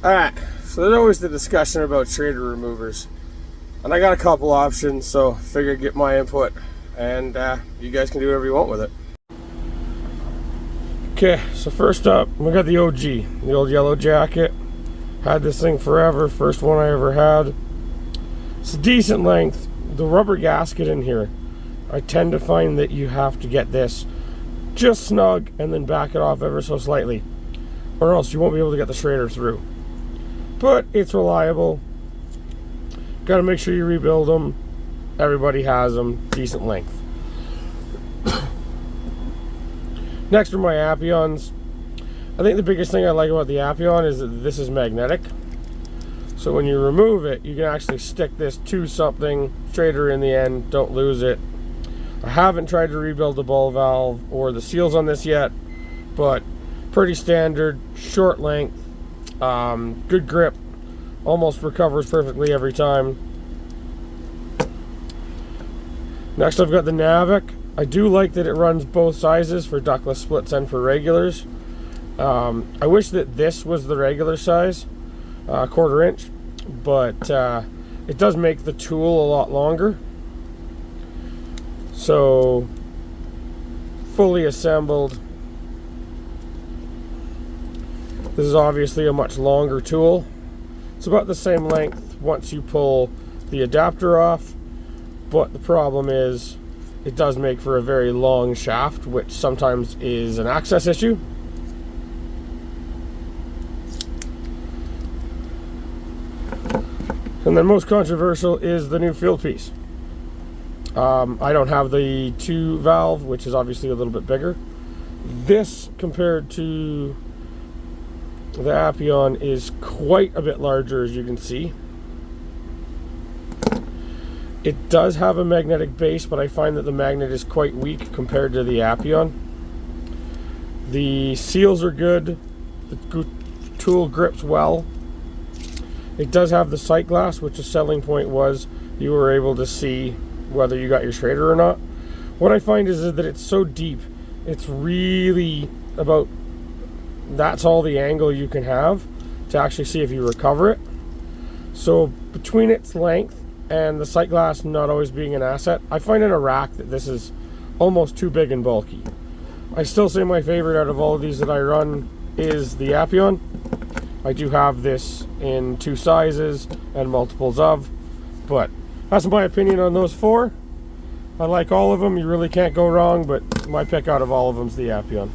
Alright, so there's always the discussion about shredder removers. And I got a couple options, so I figured I'd get my input. And you guys can do whatever you want with it. Okay, so first up, we got the OG, the old yellow jacket. Had this thing forever, first one I ever had. It's a decent length. The rubber gasket in here, I tend to find that you have to get this just snug and then back it off ever so slightly, or else you won't be able to get the shredder through. But it's reliable. Got to make sure you rebuild them. Everybody has them, decent length. Next are my appions. I think the biggest thing I like about the appion is that this is magnetic. So when you remove it, you can actually stick this to something, shredder in the end, don't lose it. I haven't tried to rebuild the ball valve or the seals on this yet, but pretty standard, short length, good grip, almost recovers perfectly every time. Next I've got the Navac. I do like that it runs both sizes for ductless splits and for regulars. I wish that this was the regular size, 1/4 inch, but it does make the tool a lot longer. So, fully assembled. This is obviously a much longer tool. It's about the same length once you pull the adapter off, but the problem is it does make for a very long shaft, which sometimes is an access issue. And then most controversial is the new fieldpiece. I don't have the 2 valve, which is obviously a little bit bigger. This, compared to the appion, is quite a bit larger, as you can see. It does have a magnetic base, but I find that the magnet is quite weak compared to the appion. The seals are good. The tool grips well. It does have the sight glass, which the selling point was you were able to see whether you got your shredder or not. What I find is that it's so deep, it's really about, that's all the angle you can have to actually see if you recover it. So between its length and the sight glass not always being an asset, I find in a rack that this is almost too big and bulky. I still say my favorite out of all of these that I run is the appion. I do have this in 2 sizes and multiples of, but that's my opinion on those 4. I like all of them. You really can't go wrong, but my pick out of all of them is the appion.